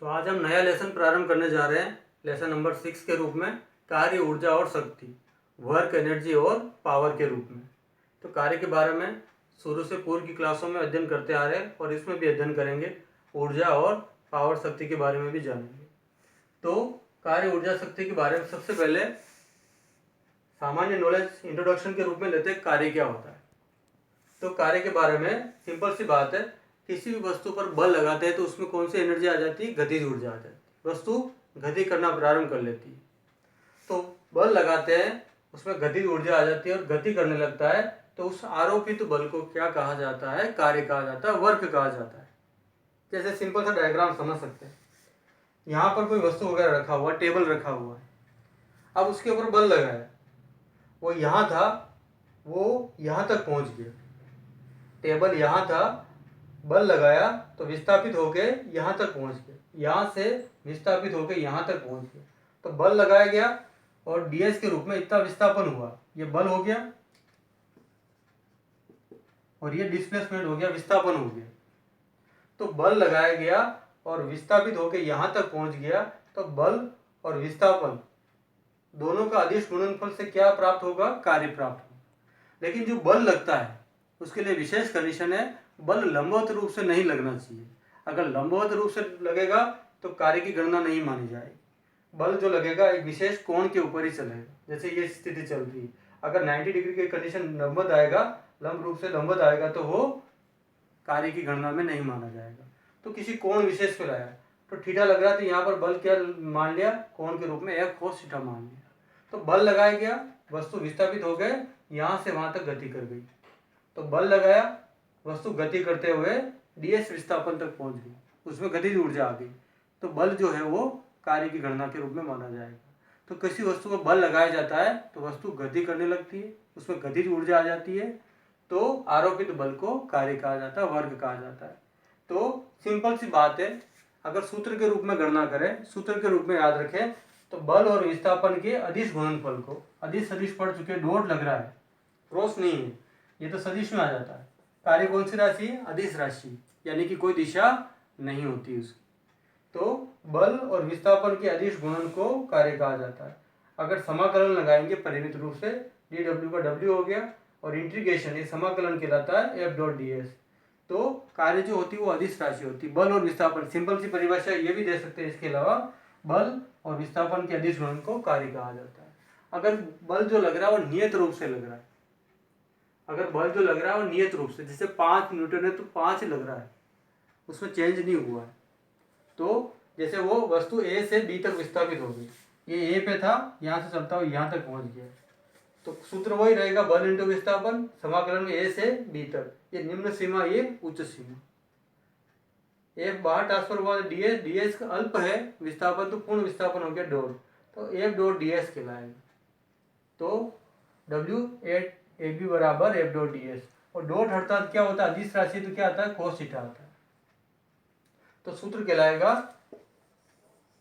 तो आज हम नया लेसन प्रारंभ करने जा रहे हैं, लेसन नंबर 6 के रूप में कार्य, ऊर्जा और शक्ति, वर्क, एनर्जी और पावर के रूप में। तो कार्य के बारे में शुरू से पूर्व की क्लासों में अध्ययन करते आ रहे हैं और इसमें भी अध्ययन करेंगे। ऊर्जा और पावर, शक्ति के बारे में भी जानेंगे। तो कार्य, ऊर्जा, शक्ति के बारे में सबसे पहले सामान्य नॉलेज इंट्रोडक्शन के रूप में लेते हैं कार्य क्या होता है। तो कार्य के बारे में सिंपल सी बात है, किसी भी वस्तु पर बल लगाते हैं तो उसमें कौन सी एनर्जी आ जाती है? गतिज ऊर्जा आ जाती है। वस्तु गति करना प्रारंभ कर लेती है। तो बल लगाते हैं, उसमें गतिज ऊर्जा आ जाती है और गति करने लगता है, तो उस आरोपित बल को क्या कहा जाता है? कार्य कहा जाता है, वर्क कहा जाता है। जैसे सिंपल सा डायग्राम समझ सकते हैं। यहाँ पर कोई वस्तु वगैरह रखा हुआ, टेबल रखा हुआ है। अब उसके ऊपर बल लगाया, वो यहाँ था, वो यहाँ तक पहुँच गया। टेबल यहाँ था, बल लगाया तो विस्थापित होके यहाँ तक पहुँच गया, यहाँ से विस्थापित होके यहाँ तक पहुँच गया। तो बल लगाया गया और ds के रूप में इतना विस्थापन हुआ, ये बल हो गया और ये डिस्प्लेसमेंट हो गया, विस्थापन हो गया। तो बल लगाया गया और विस्थापित होके यहाँ तक पहुँच गया, तो बल और विस्थापन दोनों का अदिश गुणनफल से क्या प्राप्त होगा? कार्य प्राप्त होगा। लेकिन जो बल लगता है उसके लिए विशेष कंडीशन है, बल लंबवत रूप से नहीं लगना चाहिए। अगर लंबवत रूप से लगेगा तो कार्य की गणना नहीं मानी जाएगी। बल जो लगेगा एक विशेष कोण के ऊपर ही चलेगा। जैसे ये स्थिति चल रही है, अगर 90 डिग्री की कंडीशन लंबवत आएगा, लंब रूप से लंबवत आएगा, तो वो कार्य की गणना में नहीं माना जाएगा। तो किसी कोण विशेष पे लाया, तो थीटा लग रहा है, तो यहाँ पर बल क्या मान लिया? कोण के रूप में F cos थीटा मान लिया। तो बल लगाया गया, वस्तु विस्थापित हो गए, यहाँ से वहाँ तक गति कर गई। तो बल लगाया, वस्तु गति करते हुए ds विस्थापन तक पहुँच गई, उसमें गतिज ऊर्जा आ गई। तो बल जो है वो कार्य की गणना के रूप में माना जाएगा। तो किसी वस्तु को बल लगाया जाता है तो वस्तु गति करने लगती है, उसमें गतिज ऊर्जा आ जाती है, तो आरोपित बल को कार्य कहा जाता है, वर्ग कहा जाता है। तो सिंपल सी बात है, अगर सूत्र के रूप में गणना करें, सूत्र के रूप में याद रखें, तो बल और विस्थापन के अदिश गुणनफल को, अदिश सदिश पढ़ चुके, डॉट लग रहा है, क्रॉस नहीं है, ये तो सदिश में आ जाता है। कार्य कौन सी राशि है? अदिश राशि, यानी कि कोई दिशा नहीं होती उसकी। तो बल और विस्थापन के अदिश गुणन को कार्य कहा जाता है। अगर समाकलन लगाएंगे परिमित रूप से, dw का w हो गया और इंटीग्रेशन, ये समाकलन कहलाता है f डॉट ds। तो कार्य जो होती है वो अदिश राशि होती है। बल और विस्थापन, सिंपल सी परिभाषा ये भी दे सकते हैं इसके अलावा, बल और विस्थापन के अदिश गुणन को कार्य कहा जाता है। अगर बल जो लग रहा है वो नियत रूप से लग रहा है, अगर बल जो लग रहा है वो नियत रूप से, जैसे 5 न्यूटन है तो 5 लग रहा है, उसमें चेंज नहीं हुआ है, तो जैसे वो वस्तु ए से बी तक विस्थापित हो गई, ये ए पे था, यहाँ से चलता हुआ यहाँ तक पहुँच गया, तो सूत्र वही रहेगा, बल इंटू विस्थापन, समाकलन में ए से बी तक, ये निम्न सीमा, ये उच्च सीमा। एफ बाहर ट्रांसफर हुआ, ds, ds का अल्प है, विस्थापन तो पूर्ण विस्थापन हो गया, डॉट, तो एफ डॉट ds कहलाएगा। तो w एट ए बी बराबर एफ डॉट ds, और डॉट हटता क्या होता है? अदिश राशि, तो क्या आता है? cos थीटा आता है। तो सूत्र कहलाएगा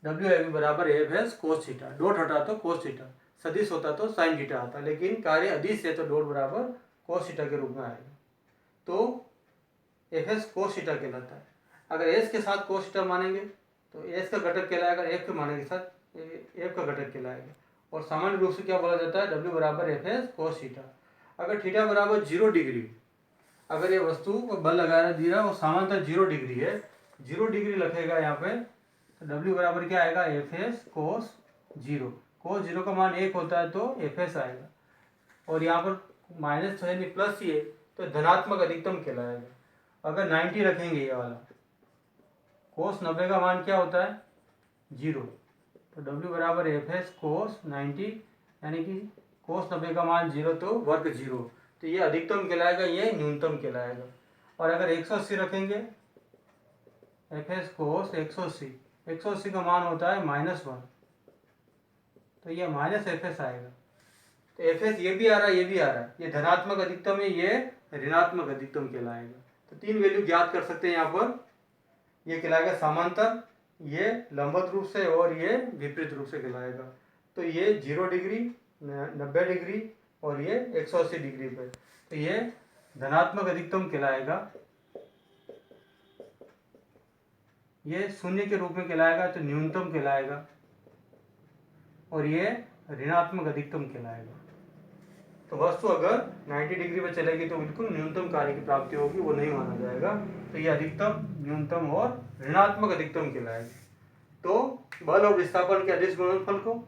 w ए बी बराबर F S cos theta, dot हटा तो cos थीटा, सदिश होता तो sin थीटा आता, लेकिन कार्य अदिश है तो डॉट बराबर cos थीटा के रूप में आएगा। तो एफ एस cos थीटा कहलाता है। अगर s के साथ cos थीटा मानेंगे तो s का घटक कहलाएगा, f के माने के साथ f का घटक कहलाएगा, और सामान्य रूप से क्या बोला जाता है? w बराबर एफ एस cos थीटा। अगर थीटा बराबर 0 डिग्री, अगर ये वस्तु को बल लगा दिया वो सामान्यतः 0 डिग्री है, 0 डिग्री लिखेगा यहाँ पे, तो w बराबर क्या आएगा? एफ एस कोस 0, कोस 0 का मान 1 होता है तो एफ एस आएगा, और यहाँ पर माइनस है नहीं प्लस ही है, तो धनात्मक अधिकतम कहलाएगा। अगर 90 रखेंगे ये वाला, कोस 90 का मान क्या होता है? 0, तो w बराबर एफ एस कोस 90, यानी कि कोस 90 का मान 0 तो वर्ग 0, तो ये अधिकतम कहलाएगा, ये न्यूनतम कहलाएगा। और अगर 180 रखेंगे, एफ एस कोस 180, 180 का मान होता है -1, तो ये माइनस एफ एस आएगा। तो एफ एस ये भी आ रहा है, ये भी आ रहा है, ये धनात्मक अधिकतम है, ये ऋणात्मक अधिकतम कहलाएगा। तो 3 वैल्यू ज्ञात कर सकते हैं यहाँ पर, ये कहलाएगा समांतर, ये लंबवत रूप से, और ये विपरीत रूप से कहलाएगा। तो ये 0 डिग्री, 90 डिग्री और ये 180 डिग्री पे, तो ये धनात्मक अधिकतम कहलाएगा, ये शून्य के रूप में कहलाएगा तो न्यूनतम कहलाएगा, और ये ऋणात्मक अधिकतम कहलाएगा। तो वस्तु अगर 90 डिग्री में चलेगी तो बिल्कुल न्यूनतम कार्य की प्राप्ति होगी, वो नहीं माना जाएगा। तो ये अधिकतम, न्यूनतम और ऋणात्मक अधिकतम कहलाएगा। तो बल और विस्थापन के अदिश गुणनफल को,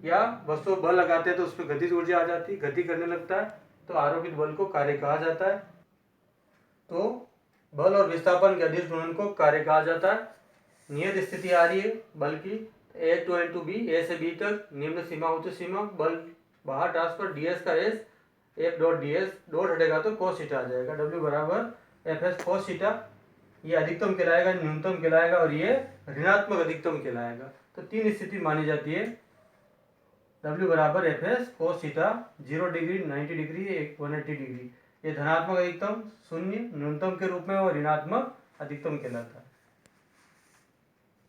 या वस्तु बल लगाते हैं तो उसमें गतिज ऊर्जा आ जाती है, गति करने लगता है, तो आरोपित बल को कार्य कहा जाता है। तो बल और विस्थापन के अदिश गुणन को कार्य कहा जाता है। नियत स्थिति आ रही है बल की, ए टू एन टू बी, ए से बी तक निम्न सीमा उच्च सीमा, बल बाहर ट्रांसफर ds का s, F dot ds, dot हटेगा तो cos थीटा आ जाएगा, w बराबर एफ एस cos थीटा। ये अधिकतम कहलाएगा, न्यूनतम कहलाएगा, और ये ऋणात्मक अधिकतम कहलाएगा। तो तीन स्थिति मानी जाती है, w बराबर F S cos theta 0 degree, 90 degree, 180 degree. ये धनात्मक अधिकतम शून्य न्यूनतम के रूप में और ऋणात्मक अधिकतम कहलाता है।